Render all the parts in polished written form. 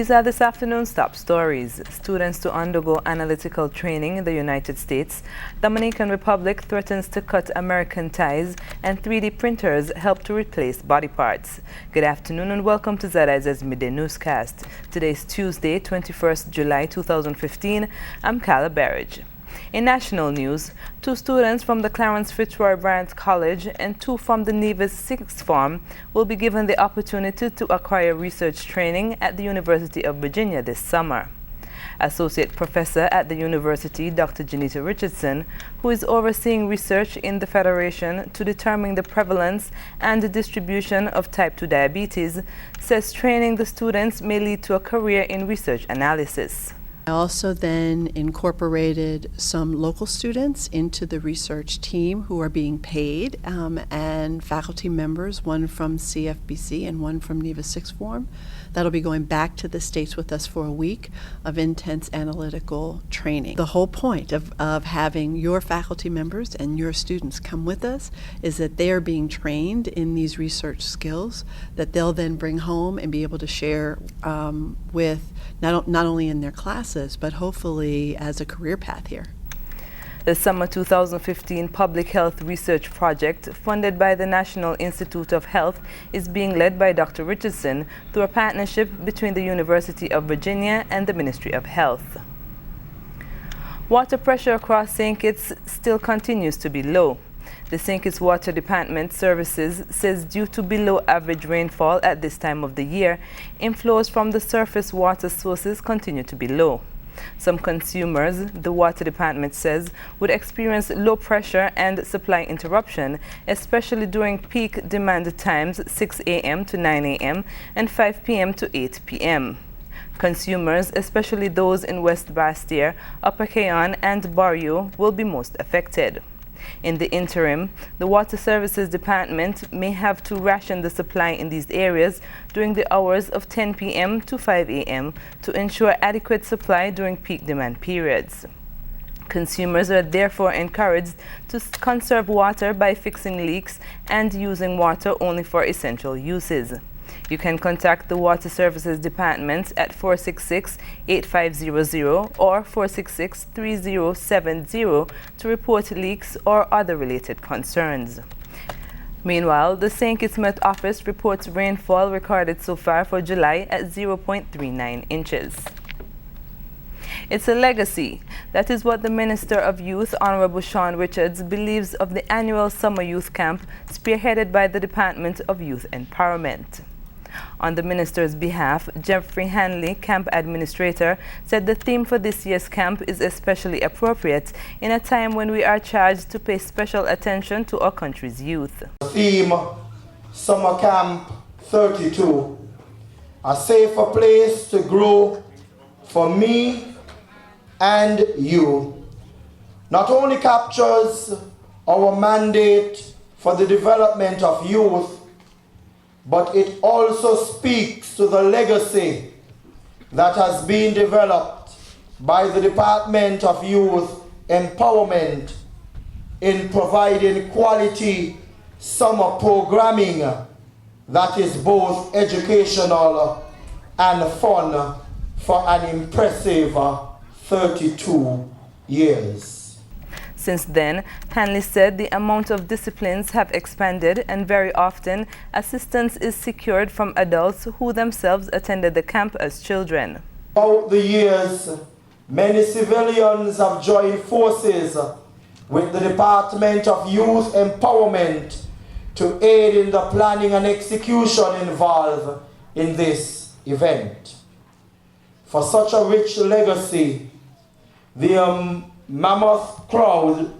These are this afternoon's top stories. Students to undergo analytical training in the United States. Dominican Republic threatens to cut American ties, and 3D printers help to replace body parts. Good afternoon and welcome to ZIZ Midday Newscast. Today is Tuesday, 21st July 2015. I'm Carla Barrage. In national news, 2 students from the Clarence Fitzroy Bryant College and 2 from the Nevis Sixth Form will be given the opportunity to acquire research training at the University of Virginia this summer. Associate Professor at the University, Dr. Janita Richardson, who is overseeing research in the Federation to determine the prevalence and the distribution of type 2 diabetes, says training the students may lead to a career in research analysis. I also then incorporated some local students into the research team who are being paid, and faculty members, one from CFBC and one from Nevis Sixth Form. That'll be going back to the States with us for a week of intense analytical training. The whole point of having your faculty members and your students come with us is that they are being trained in these research skills that they'll then bring home and be able to share with not only in their classes, but hopefully as a career path here. The Summer 2015 Public Health Research Project, funded by the National Institute of Health, is being led by Dr. Richardson through a partnership between the University of Virginia and the Ministry of Health. Water pressure across St. Kitts still continues to be low. The St. Kitts Water Department Services says due to below average rainfall at this time of the year, inflows from the surface water sources continue to be low. Some consumers, the Water Department says, would experience low pressure and supply interruption, especially during peak demand times 6 a.m. to 9 a.m. and 5 p.m. to 8 p.m. Consumers, especially those in West Bastier, Upper Cayon and Barrio, will be most affected. In the interim, the Water Services Department may have to ration the supply in these areas during the hours of 10 p.m. to 5 a.m. to ensure adequate supply during peak demand periods. Consumers are therefore encouraged to conserve water by fixing leaks and using water only for essential uses. You can contact the Water Services Department at 466-8500 or 466-3070 to report leaks or other related concerns. Meanwhile, the St. Kitts Met Office reports rainfall recorded so far for July at 0.39 inches. It's a legacy. That is what the Minister of Youth, Honorable Sean Richards, believes of the annual Summer Youth Camp spearheaded by the Department of Youth Empowerment. On the minister's behalf, Jeffrey Hanley, camp administrator, said the theme for this year's camp is especially appropriate in a time when we are charged to pay special attention to our country's youth. Theme Summer Camp 32, a safer place to grow for me and you, not only captures our mandate for the development of youth, but it also speaks to the legacy that has been developed by the Department of Youth Empowerment in providing quality summer programming that is both educational and fun for an impressive 32 years. Since then, Hanley said the amount of disciplines have expanded and very often assistance is secured from adults who themselves attended the camp as children. Throughout the years, many civilians have joined forces with the Department of Youth Empowerment to aid in the planning and execution involved in this event. For such a rich legacy, the mammoth crowd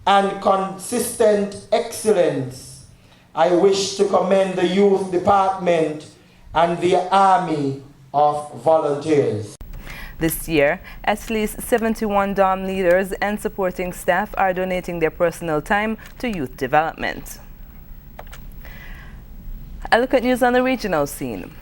and consistent excellence, I wish to commend the Youth Department and the Army of Volunteers. This year, at least 71 dorm leaders and supporting staff are donating their personal time to youth development. A look at news on the regional scene.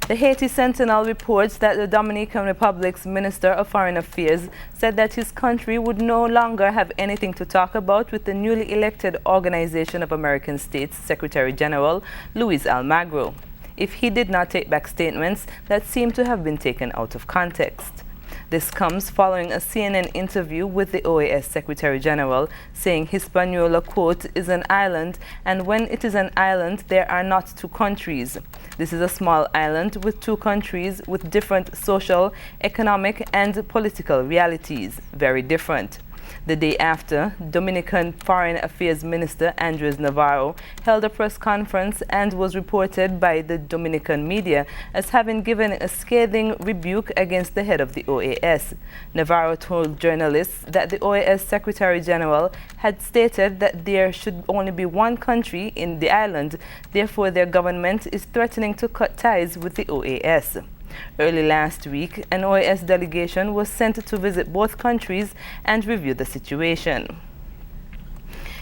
The Haiti Sentinel reports that the Dominican Republic's Minister of Foreign Affairs said that his country would no longer have anything to talk about with the newly elected Organization of American States Secretary General, Luis Almagro. if he did not take back statements that seem to have been taken out of context. This comes following a CNN interview with the OAS Secretary General saying Hispaniola, quote, is an island, and when it is an island, there are not two countries. This is a small island with two countries with different social, economic, and political realities, very different. The day after, Dominican Foreign Affairs Minister Andres Navarro held a press conference and was reported by the Dominican media as having given a scathing rebuke against the head of the OAS. Navarro told journalists that the OAS Secretary General had stated that there should only be one country in the island, therefore their government is threatening to cut ties with the OAS. Early last week, an OAS delegation was sent to visit both countries and review the situation.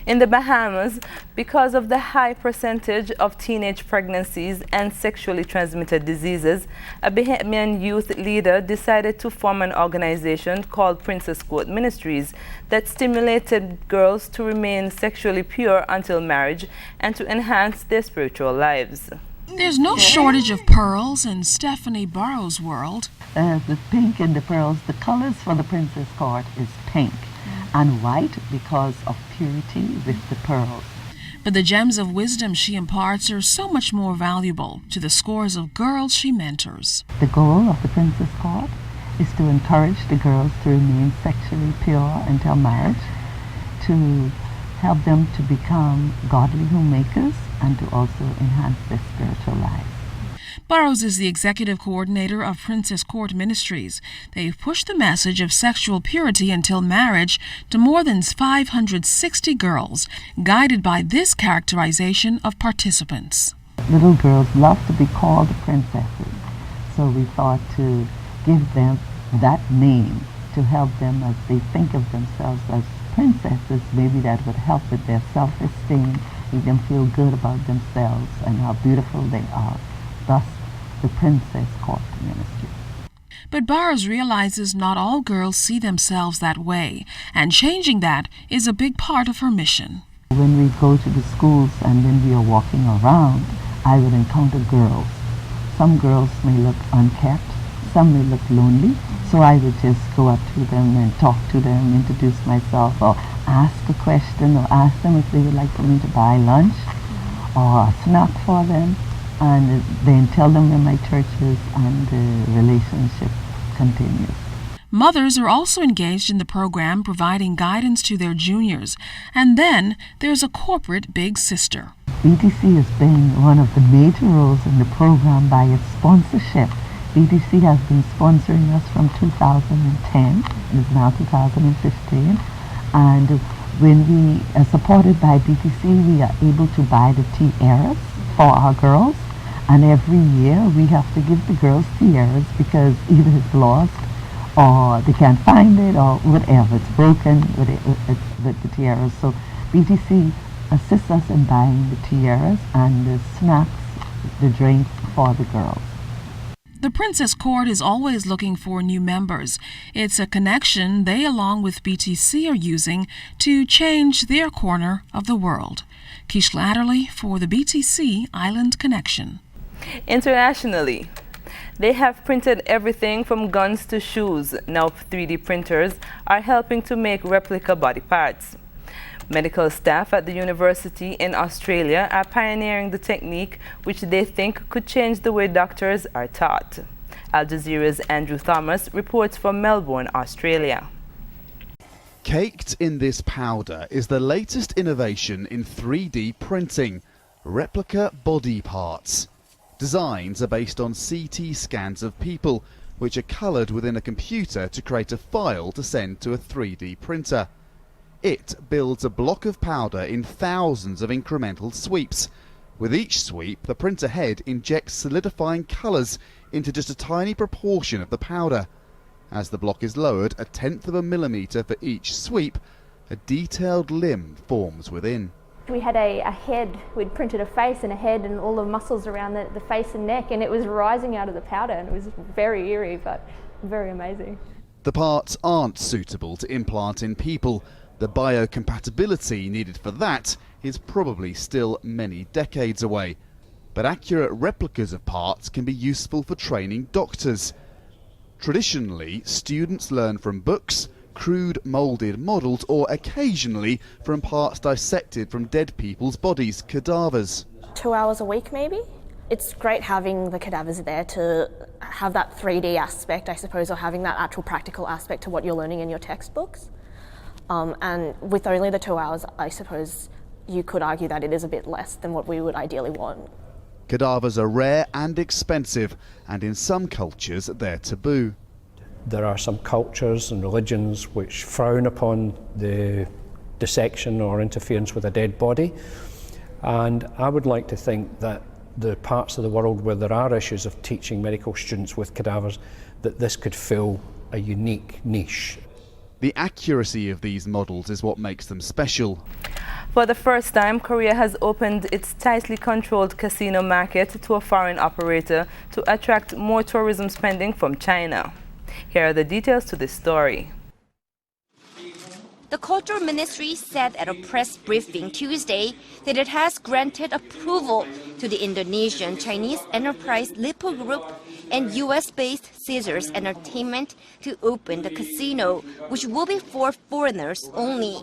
In the Bahamas, because of the high percentage of teenage pregnancies and sexually transmitted diseases, a Bahamian youth leader decided to form an organization called Princess Court Ministries that stimulated girls to remain sexually pure until marriage and to enhance their spiritual lives. There's no shortage of pearls in Stephanie Burrows' world. The pink and the pearls, the colors for the Princess Court is pink and white because of purity with the pearls. But the gems of wisdom she imparts are so much more valuable to the scores of girls she mentors. The goal of the Princess Court is to encourage the girls to remain sexually pure until marriage, to help them to become godly homemakers, and to also enhance their spiritual lives. Burrows is the executive coordinator of Princess Court Ministries. They've pushed the message of sexual purity until marriage to more than 560 girls, guided by this characterization of participants. Little girls love to be called princesses, so we thought to give them that name to help them as they think of themselves as princesses. Maybe that would help with their self-esteem, make them feel good about themselves and how beautiful they are. Thus, the Princess Court Ministry. But Burrows realizes not all girls see themselves that way, and changing that is a big part of her mission. When we go to the schools and when we are walking around, I would encounter girls. Some girls may look unkept, some may look lonely, so I would just go up to them and talk to them, introduce myself, or ask a question, or ask them if they would like for me to buy lunch or a snack for them, and then tell them where my church is, and the relationship continues. Mothers are also engaged in the program, providing guidance to their juniors. And then there's a corporate big sister. BTC has been one of the major roles in the program by its sponsorship. BTC has been sponsoring us from 2010, it's now 2015, and when we are supported by BTC, we are able to buy the tiaras for our girls, and every year we have to give the girls tiaras because either it's lost or they can't find it or whatever, it's broken with the tiaras. So BTC assists us in buying the tiaras and the snacks, the drinks for the girls. The Princess Court is always looking for new members. It's a connection they, along with BTC, are using to change their corner of the world. Keishla Adderley for the BTC Island Connection. Internationally, they have printed everything from guns to shoes. Now 3D printers are helping to make replica body parts. Medical staff at the university in Australia are pioneering the technique which they think could change the way doctors are taught. Al Jazeera's Andrew Thomas reports from Melbourne, Australia. Caked in this powder is the latest innovation in 3D printing, replica body parts. Designs are based on CT scans of people, which are coloured within a computer to create a file to send to a 3D printer. It builds a block of powder in thousands of incremental sweeps. With each sweep, the printer head injects solidifying colours into just a tiny proportion of the powder. As the block is lowered 1/10 of a millimetre for each sweep, a detailed limb forms within. We had a head, we'd printed a face and a head and all the muscles around the face and neck, and it was rising out of the powder, and it was very eerie but very amazing. The parts aren't suitable to implant in people. The biocompatibility needed for that is probably still many decades away. but accurate replicas of parts can be useful for training doctors. Traditionally, students learn from books, crude moulded models, or occasionally from parts dissected from dead people's bodies, cadavers. 2 hours a week maybe. It's great having the cadavers there to have that 3D aspect, I suppose, or having that actual practical aspect to what you're learning in your textbooks. And with only the 2 hours, I suppose you could argue that it is a bit less than what we would ideally want. Cadavers are rare and expensive, and in some cultures they're taboo. There are some cultures and religions which frown upon the dissection or interference with a dead body, and I would like to think that the parts of the world where there are issues of teaching medical students with cadavers, that this could fill a unique niche. The accuracy of these models is what makes them special. For the first time, Korea has opened its tightly controlled casino market to a foreign operator to attract more tourism spending from China. Here are the details to this story. The Culture Ministry said at a press briefing Tuesday that it has granted approval to the Indonesian Chinese enterprise Lippo Group and US-based ZIZ Entertainment to open the casino, which will be for foreigners only.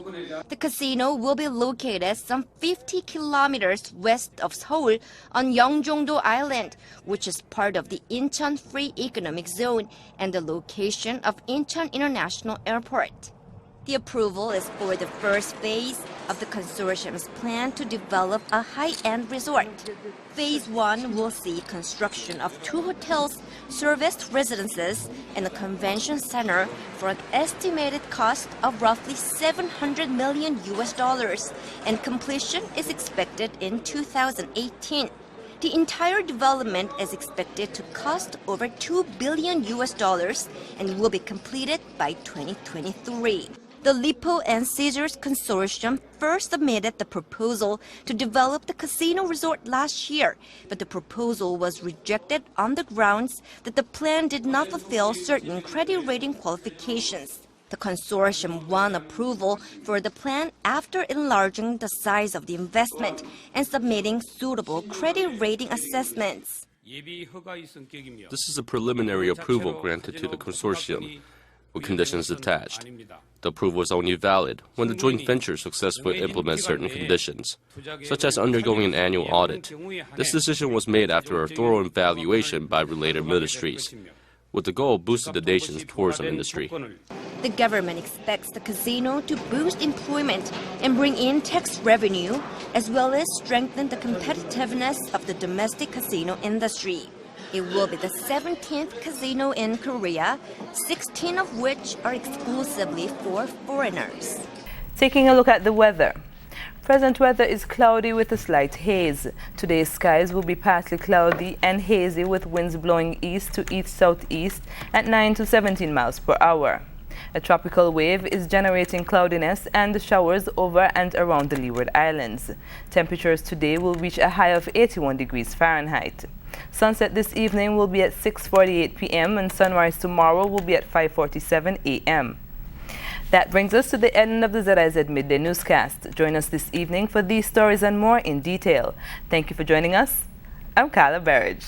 The casino will be located some 50 kilometers west of Seoul on Yeongjong-do Island, which is part of the Incheon Free Economic Zone and the location of Incheon International Airport. The approval is for the first phase of the consortium's plan to develop a high-end resort. Phase 1 will see construction of 2 hotels, serviced residences, and a convention center for an estimated cost of roughly $700 million, and completion is expected in 2018. The entire development is expected to cost over $2 billion and will be completed by 2023. The Lippo and ZIZ consortium first submitted the proposal to develop the casino resort last year, but the proposal was rejected on the grounds that the plan did not fulfill certain credit rating qualifications. The consortium won approval for the plan after enlarging the size of the investment and submitting suitable credit rating assessments. This is a preliminary approval granted to the consortium, with conditions attached. The approval is only valid when the joint venture successfully implements certain conditions, such as undergoing an annual audit. This decision was made after a thorough evaluation by related ministries, with the goal of boosting the nation's tourism industry. The government expects the casino to boost employment and bring in tax revenue, as well as strengthen the competitiveness of the domestic casino industry. It will be the 17th casino in Korea, 16 of which are exclusively for foreigners. Taking a look at the weather. Present weather is cloudy with a slight haze. Today's skies will be partly cloudy and hazy with winds blowing east to east-southeast at 9 to 17 miles per hour. A tropical wave is generating cloudiness and showers over and around the Leeward Islands. Temperatures today will reach a high of 81 degrees Fahrenheit. Sunset this evening will be at 6:48 p.m. and sunrise tomorrow will be at 5:47 a.m. That brings us to the end of the ZIZ Midday Newscast. Join us this evening for these stories and more in detail. Thank you for joining us. I'm Carla Berridge.